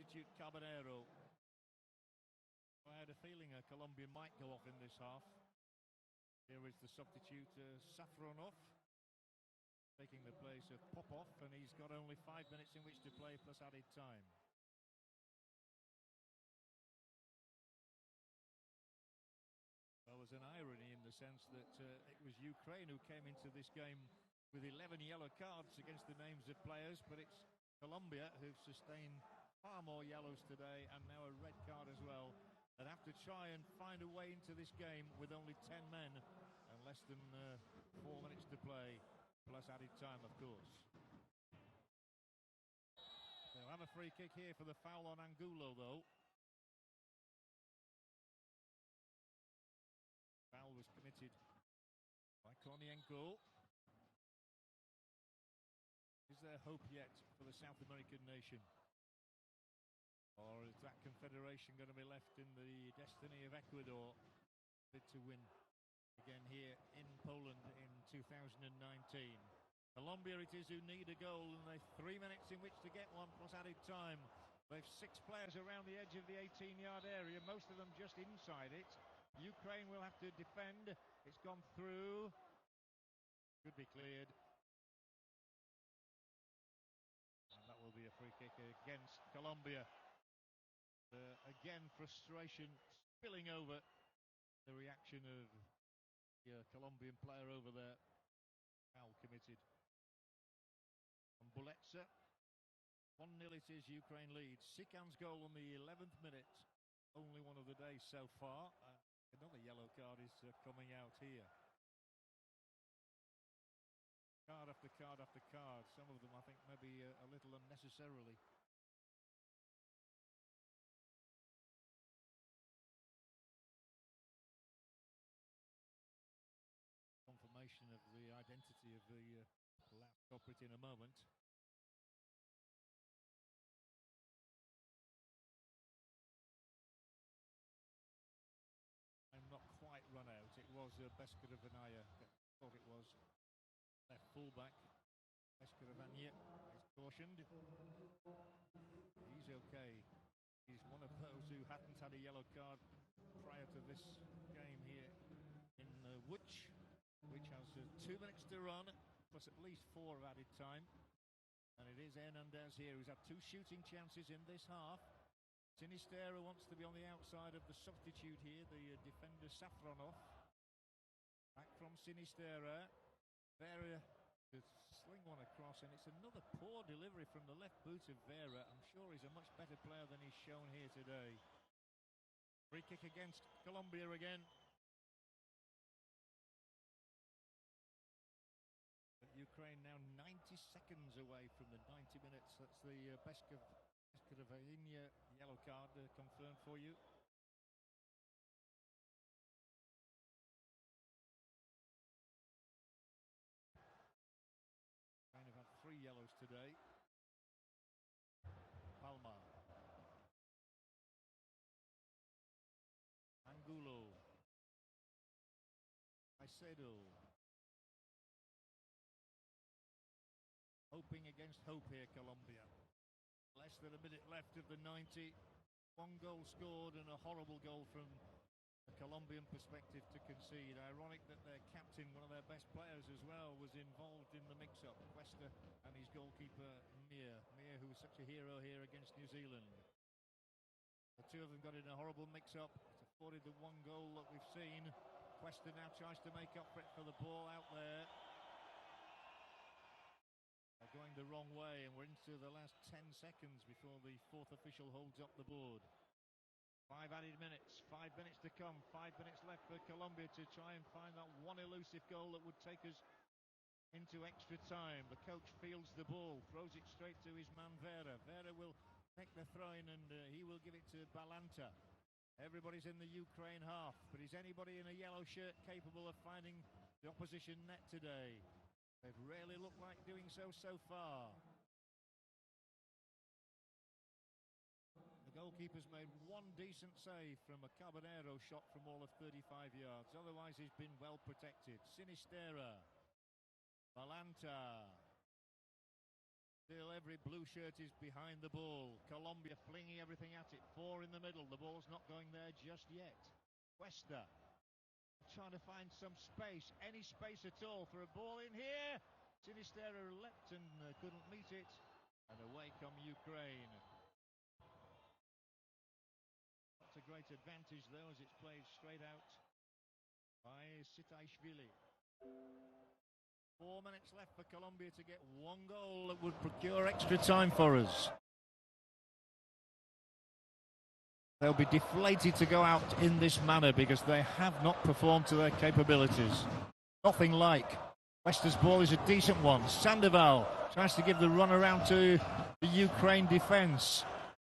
substitute Caballero. I had a feeling a Colombian might go off in this half. Here is the substitute Safronov, taking the place of Popov, and he's got only 5 minutes in which to play plus added time. Well, there's an irony in the sense that it was Ukraine who came into this game with 11 yellow cards against the names of players, but it's Colombia who've sustained far more yellows today and now a red card as well, and have to try and find a way into this game with only 10 men and less than 4 minutes to play, plus added time, of course. They'll have a free kick here for the foul on Angulo, though. Foul was committed by Kornienko. Is there hope yet for the South American nation? Or is that confederation going to be left in the destiny of Ecuador to win again here in Poland in 2019? Colombia it is who need a goal, and they've 3 minutes in which to get one plus added time. They've 6 players around the edge of the 18-yard area, most of them just inside it. Ukraine will have to defend. It's gone through. Could be cleared. And that will be a free kick against Colombia. Again, frustration spilling over the reaction of the Colombian player over there. Foul committed. And Buletsa. 1-0 it is, Ukraine leads. Sikan's goal on the 11th minute. Only one of the day so far. Another yellow card is coming out here. Card after card after card. Some of them, I think, maybe a little unnecessarily. Confirmation of the identity of the last culprit in a moment. I'm not quite run out. It was Beskarovania. Thought it was left fullback. Beskarovania is cautioned. He's okay. He's one of those who hadn't had a yellow card prior to this game here in Łódź, which has 2 minutes to run, plus at least 4 of added time. And it is Hernandez here who's had 2 shooting chances in this half. Sinistera wants to be on the outside of the substitute here, the defender Safronov. Back from Sinistera. Vera to sling one across, and it's another poor delivery from the left boot of Vera. I'm sure he's a much better player than he's shown here today. Free kick against Colombia again. But Ukraine now 90 seconds away from the 90 minutes. That's the Beskarovania yellow card confirmed for you. Ukraine have had 3 yellows today. Palma. Angulo. Caicedo. Hoping against hope here, Colombia. Less than a minute left of the 90. 1 goal scored and a horrible goal from a Colombian perspective to concede. Ironic that their captain, one of their best players as well, was involved in the mix-up. Cuesta and his goalkeeper, Mir, who was such a hero here against New Zealand. The two of them got in a horrible mix-up. It's afforded the 1 goal that we've seen. Cuesta now tries to make up for it for the ball out there. They're going the wrong way, and we're into the last 10 seconds before the 4th official holds up the board. 5 added minutes, 5 minutes to come, 5 minutes left for Colombia to try and find that one elusive goal that would take us into extra time. The coach fields the ball, throws it straight to his man Vera. Vera will take the throw-in, and he will give it to Balanta. Everybody's in the Ukraine half, but is anybody in a yellow shirt capable of finding the opposition net today? They've rarely looked like doing so far. The goalkeeper's made 1 decent save from a Caballero shot from all of 35 yards. Otherwise, he's been well protected. Sinistera. Balanta. Still every blue shirt is behind the ball. Colombia flinging everything at it. 4 in the middle. The ball's not going there just yet. Cuesta trying to find some space. Any space at all for a ball in here. Sinistera leapt and couldn't meet it. And away come Ukraine. Not a great advantage though, as it's played straight out by Sitaishvili. 4 minutes left for Colombia to get one goal that would procure extra time for us. They'll be deflated to go out in this manner because they have not performed to their capabilities. Nothing like. Cuesta's ball is a decent one. Sandoval tries to give the run around to the Ukraine defence.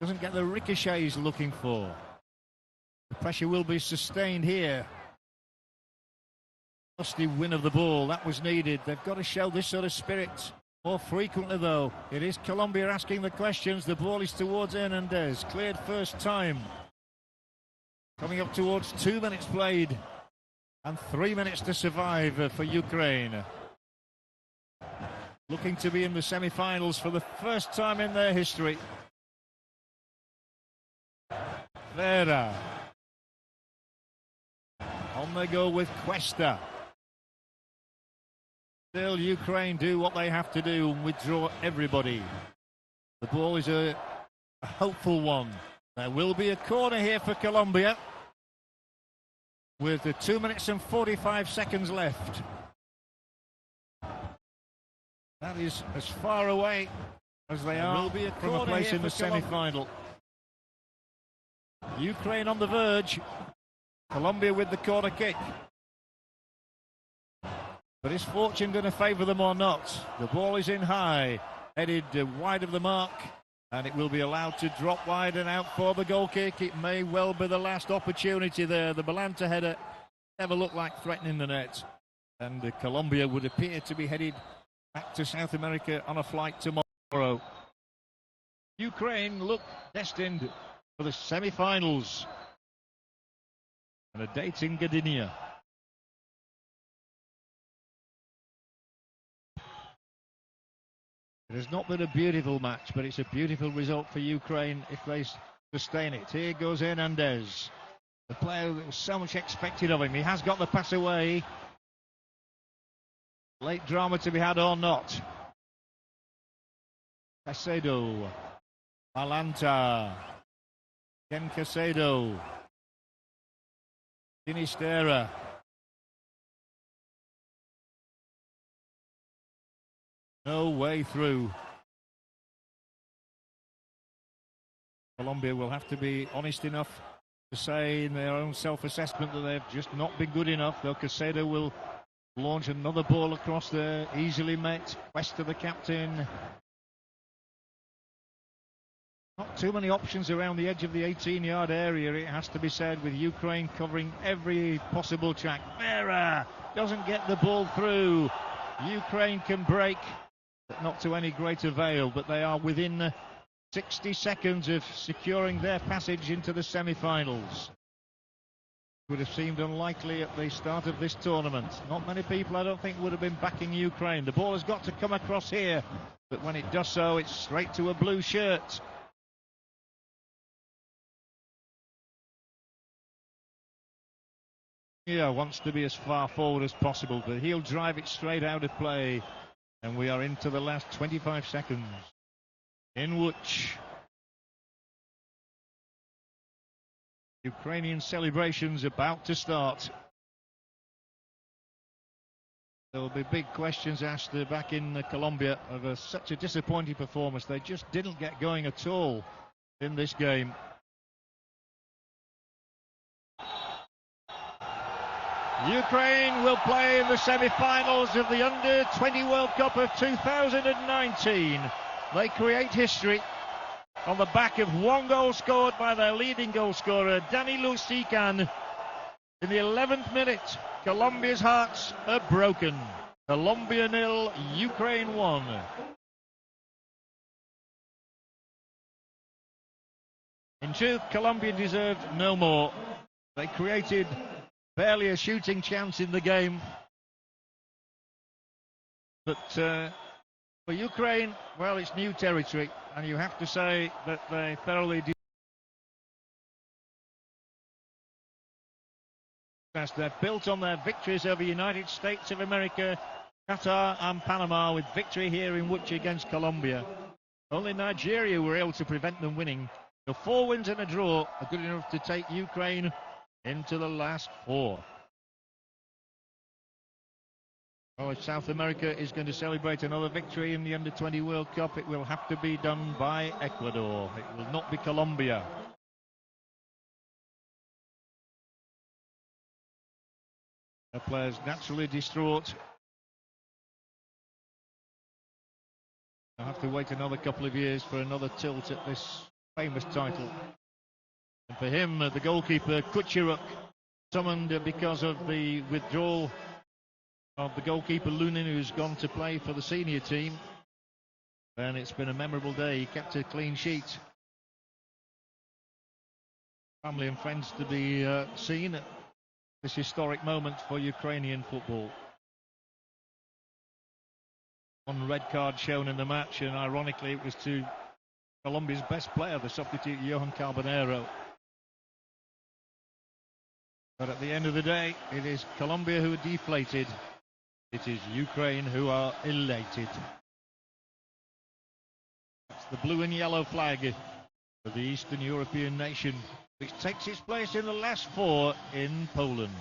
Doesn't get the ricochets looking for. The pressure will be sustained here. Lusty win of the ball, that was needed. They've got to show this sort of spirit more frequently though. It is Colombia asking the questions. The ball is towards Hernandez. Cleared first time. Coming up towards 2 minutes played. And 3 minutes to survive for Ukraine. Looking to be in the semi-finals for the first time in their history. Vera. On they go with Cuesta. Still, Ukraine do what they have to do and withdraw everybody. The ball is a hopeful one. There will be a corner here for Colombia with the 2 minutes and 45 seconds left. That is as far away as they are from a place in the semi-final. Ukraine on the verge. Colombia with the corner kick. But is fortune going to favour them or not? The ball is in high, headed wide of the mark, and it will be allowed to drop wide and out for the goal kick. It may well be the last opportunity there. The Balanta header never looked like threatening the net. And Colombia would appear to be headed back to South America on a flight tomorrow. Ukraine look destined for the semi-finals. And a date in Gdynia. It has not been a beautiful match, but it's a beautiful result for Ukraine if they sustain it. Here goes Hernandez. The player that was so much expected of him. He has got the pass away. Late drama to be had or not. Caicedo. Balanta. Ken Caicedo. Sinistera. No way through. Colombia will have to be honest enough to say in their own self-assessment that they've just not been good enough. Though Caicedo will launch another ball across there, easily met. Cuesta, the captain. Not too many options around the edge of the 18-yard area, it has to be said, with Ukraine covering every possible track. Vera doesn't get the ball through. Ukraine can break, but not to any great avail, but they are within 60 seconds of securing their passage into the semi-finals. Would have seemed unlikely at the start of this tournament. Not many people, I don't think, would have been backing Ukraine. The ball has got to come across here, but when it does so, it's straight to a blue shirt. Yeah, wants to be as far forward as possible, but he'll drive it straight out of play. And we are into the last 25 seconds. In which Ukrainian celebrations about to start. There will be big questions asked back in Colombia of such a disappointing performance. They just didn't get going at all in this game. Ukraine will play in the semi-finals of the Under-20 World Cup of 2019. They create history on the back of one goal scored by their leading goal scorer, Danilo Sican. In the 11th minute, Colombia's hearts are broken. Colombia 0, Ukraine 1. In truth, Colombia deserved no more. They created barely a shooting chance in the game, but For Ukraine, well, it's new territory, and you have to say that they thoroughly they're built on their victories over the United States of America, Qatar and Panama, with victory here in Wuchi against Colombia. Only Nigeria were able to prevent them winning. The 4 wins and a draw are good enough to take Ukraine into the last 4. Oh, if South America is going to celebrate another victory in the Under-20 World Cup, it will have to be done by Ecuador. It will not be Colombia. The players naturally distraught. I'll have to wait another couple of years for another tilt at this famous title. And for him, the goalkeeper, Kucheruk, summoned because of the withdrawal of the goalkeeper Lunin, who's gone to play for the senior team. And it's been a memorable day. He kept a clean sheet. Family and friends to be seen at this historic moment for Ukrainian football. 1 red card shown in the match, and ironically it was to Colombia's best player, the substitute Johan Carbonero. But at the end of the day, it is Colombia who are deflated. It is Ukraine who are elated. That's the blue and yellow flag of the Eastern European nation, which takes its place in the last 4 in Poland.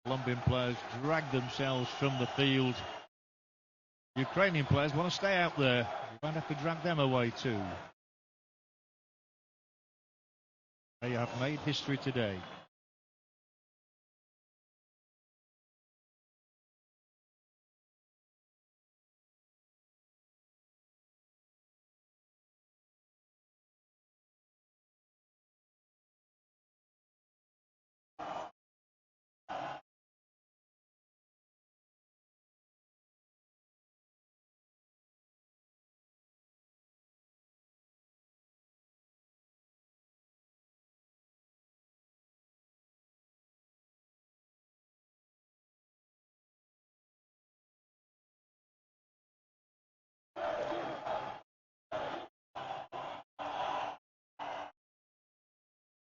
Colombian players drag themselves from the field. Ukrainian players want to stay out there. You might have to drag them away too. They have made history today.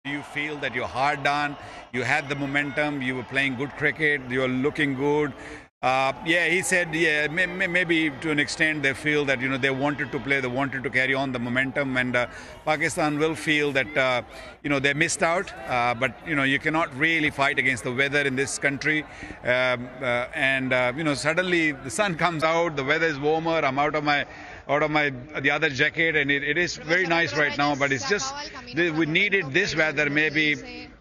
Do you feel that you're hard done? You had the momentum, you were playing good cricket, you're looking good. Yeah, he said, yeah, maybe to an extent they feel that, they wanted to play, they wanted to carry on the momentum, and Pakistan will feel that, they missed out. But, you cannot really fight against the weather in this country. Suddenly the sun comes out, the weather is warmer, I'm out of the other jacket, and it is very nice right now, but it's just we needed this weather maybe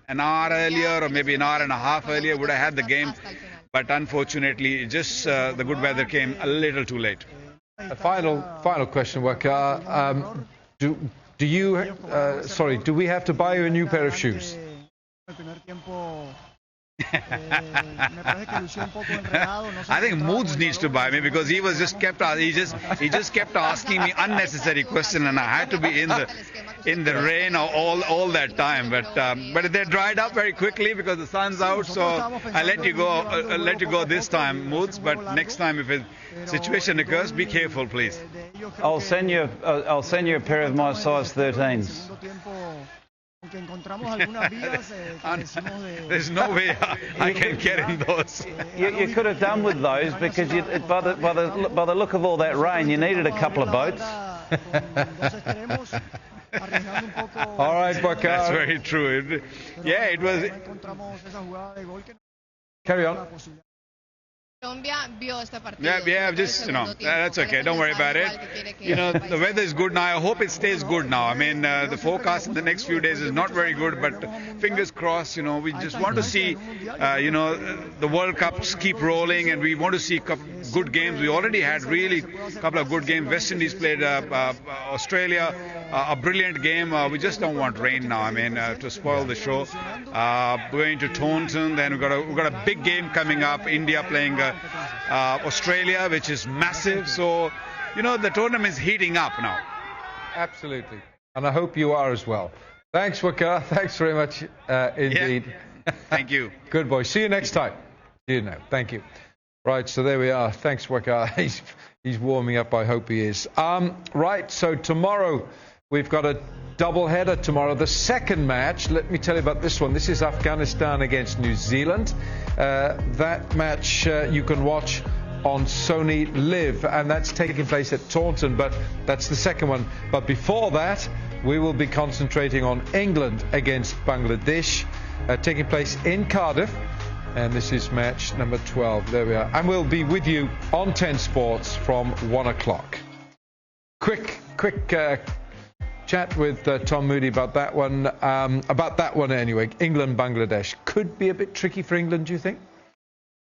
an hour earlier or maybe an hour and a half earlier, would have had the game, but unfortunately just the good weather came a little too late. A final question, Waka. Do we have to buy you a new pair of shoes? I think Moods needs to buy me, because he just kept asking me unnecessary questions, and I had to be in the rain all that time. But they dried up very quickly because the sun's out. So I let you go this time, Moods. But next time, if a situation occurs, be careful, please. I'll send you a pair of my size 13s. There's no way I can get in those. You could have done with those, because by the look of all that rain, you needed a couple of boats. All right, Waka. That's very true. Yeah, it was. Carry on. Yeah, just, that's okay. Don't worry about it. The weather is good now. I hope it stays good now. I mean, the forecast in the next few days is not very good, but fingers crossed, we just want to see, the World Cups keep rolling, and we want to see good games. We already had really a couple of good games. West Indies played Australia, a brilliant game. We just don't want rain now, to spoil the show. Going to Taunton, then we've got a big game coming up. India playing Australia, which is massive. So, the tournament is heating up now. Absolutely. And I hope you are as well. Thanks, Waka. Thanks very much indeed. Yeah. Thank you. Good boy. See you next time. See you now. Thank you. Right, so there we are. Thanks, Waka. He's warming up. I hope he is. Right, so tomorrow we've got a double header tomorrow. The second match, let me tell you about this one. This is Afghanistan against New Zealand. That match you can watch on Sony Live, and that's taking place at Taunton, but that's the second one. But before that, we will be concentrating on England against Bangladesh, taking place in Cardiff. And this is match number 12. There we are. And we'll be with you on 10 Sports from 1 o'clock. Quick chat with Tom Moody about that one. Anyway. England, Bangladesh. Could be a bit tricky for England, do you think?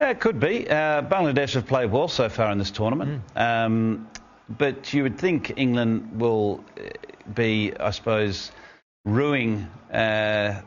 Yeah, it could be. Bangladesh have played well so far in this tournament. But you would think England will be, I suppose, ruining their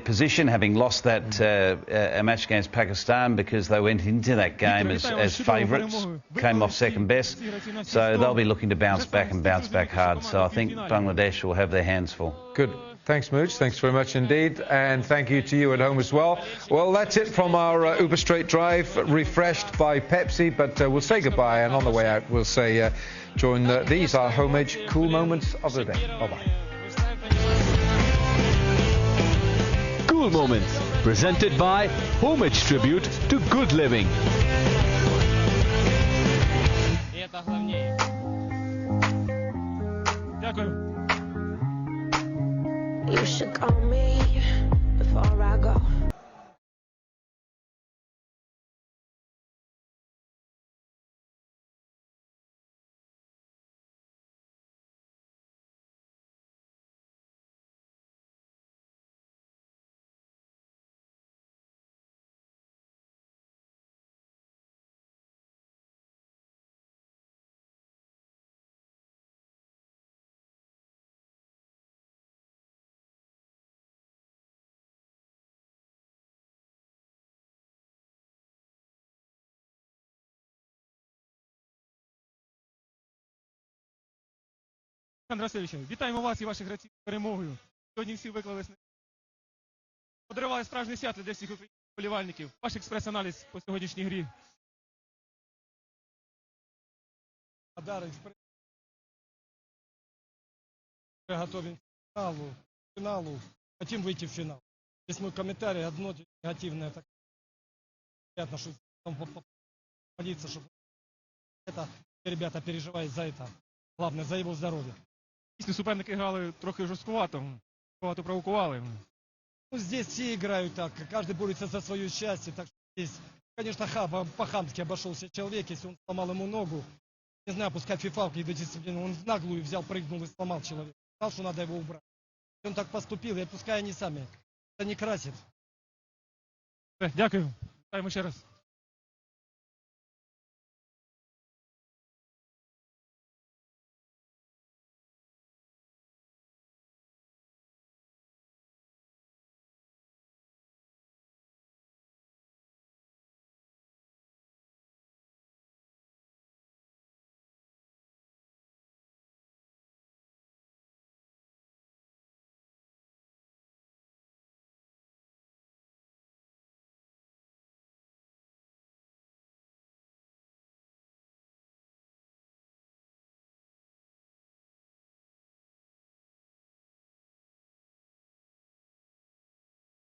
position, having lost that a match against Pakistan, because they went into that game as favourites, came off second best. So they'll be looking to bounce back and bounce back hard. So I think Bangladesh will have their hands full. Good. Thanks, Mooch. Thanks very much indeed. And thank you to you at home as well. Well, that's it from our Uber Straight Drive, refreshed by Pepsi. But we'll say goodbye. And on the way out, we'll say join these are Home Edge cool moments of the day. Bye-bye. Cool Moments, presented by Homage Tribute to Good Living. You should call me before I go. Олександр Васильович, вітаємо вас і ваших гравців з перемогою. Сьогодні всі виклались, подарували справжнє свято для всіх українських вболівальників. Ваш експрес-аналіз по сьогоднішній грі. Готовим к финалу. Хотим выйти в финал. Здесь мой комментарий, одно негативное. Так, приятно, что молиться, чтобы это, ребята переживают за это. Главное, за его здоровье. Дійсно, суперники грали трохи жорсткувато провокували. Ну, здесь все играют так, каждый борется за свое счастье. Так что здесь, конечно, по-хамски обошелся человек, если он сломал ему ногу. Не знаю, пускай FIFA какие-то дисциплины, он в наглую взял, прыгнул и сломал человека. Знал, что надо его убрать. И он так поступил, и пускай они сами. Это не красит. Дякую. Вітаємо ще раз.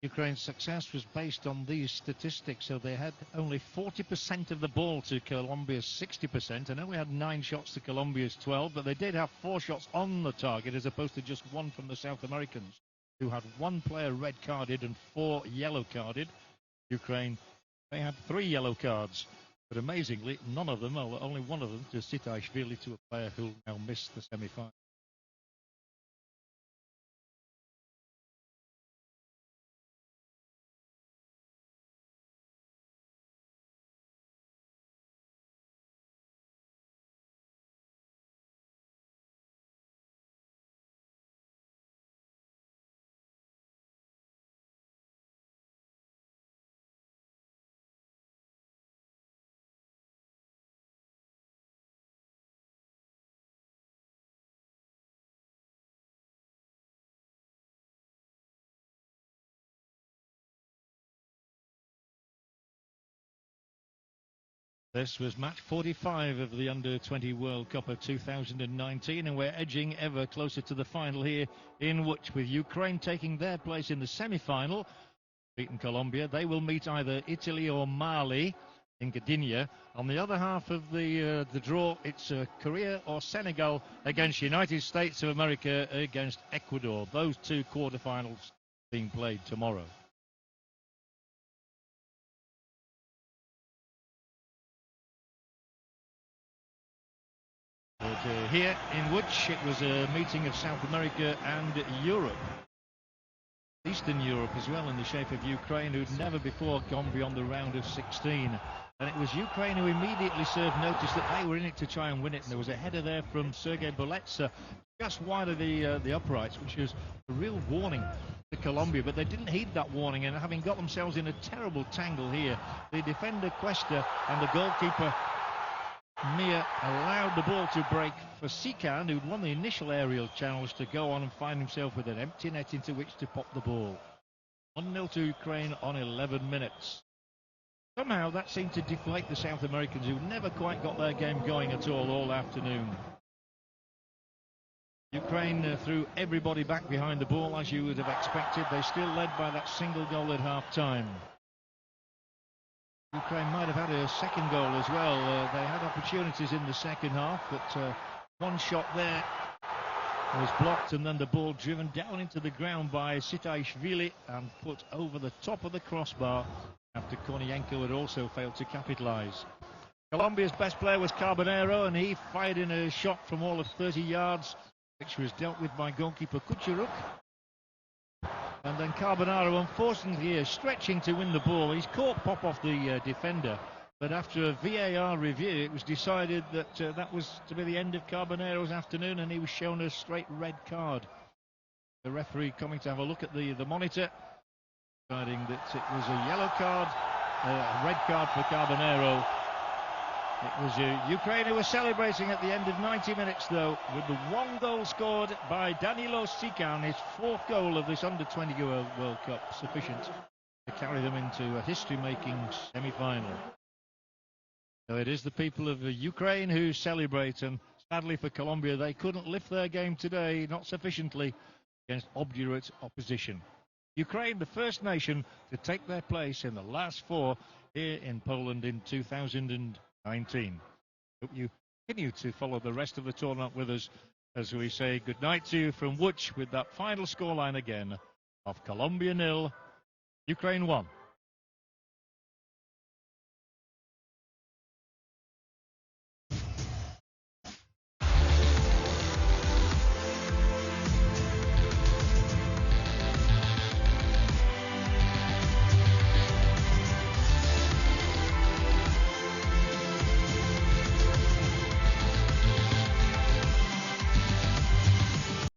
Ukraine's success was based on these statistics, so they had only 40% of the ball to Colombia's 60%. I know we had 9 shots to Colombia's 12, but they did have 4 shots on the target as opposed to just 1 from the South Americans, who had 1 player red-carded and 4 yellow-carded. Ukraine, they had 3 yellow cards, but amazingly, none of them, only one of them, to Sitaishvili, to a player who now missed the semi-final. This was match 45 of the Under-20 World Cup of 2019, and we're edging ever closer to the final here in Łódź, with Ukraine taking their place in the semi-final. Beaten Colombia, they will meet either Italy or Mali in Gdynia. On the other half of the draw, it's Korea or Senegal against United States of America against Ecuador. Those two quarterfinals being played tomorrow. But here in Łódź, it was a meeting of South America and Europe. Eastern Europe as well, in the shape of Ukraine, who'd never before gone beyond the round of 16. And it was Ukraine who immediately served notice that they were in it to try and win it. And there was a header there from Sergei Boletsa, just wide of the uprights, which was a real warning to Colombia. But they didn't heed that warning, and having got themselves in a terrible tangle here, the defender Cuesta and the goalkeeper Mia allowed the ball to break for Sikan, who'd won the initial aerial challenge, to go on and find himself with an empty net into which to pop the ball. 1-0 to Ukraine on 11 minutes. Somehow that seemed to deflate the South Americans, who never quite got their game going at all afternoon. Ukraine threw everybody back behind the ball, as you would have expected. They still led by that single goal at half-time. Ukraine might have had a second goal as well. They had opportunities in the second half, but one shot there was blocked, and then the ball driven down into the ground by Sitaishvili and put over the top of the crossbar after Kornienko had also failed to capitalise. Colombia's best player was Carbonero, and he fired in a shot from all of 30 yards, which was dealt with by goalkeeper Kucheruk. And then Carbonaro, unfortunately, is stretching to win the ball. He's caught pop off the defender, but after a VAR review, it was decided that that was to be the end of Carbonero's afternoon, and he was shown a straight red card. The referee coming to have a look at the monitor, deciding that it was a yellow card, a red card for Carbonero. It was Ukraine who were celebrating at the end of 90 minutes, though, with the one goal scored by Danilo Sikan, his fourth goal of this Under-20 World Cup, sufficient to carry them into a history-making semi-final. So it is the people of Ukraine who celebrate, and sadly for Colombia, they couldn't lift their game today, not sufficiently, against obdurate opposition. Ukraine, the first nation to take their place in the last four here in Poland in 2019. Hope you continue to follow the rest of the tournament with us as we say goodnight to you from Łódź with that final scoreline again of Colombia 0, Ukraine 1.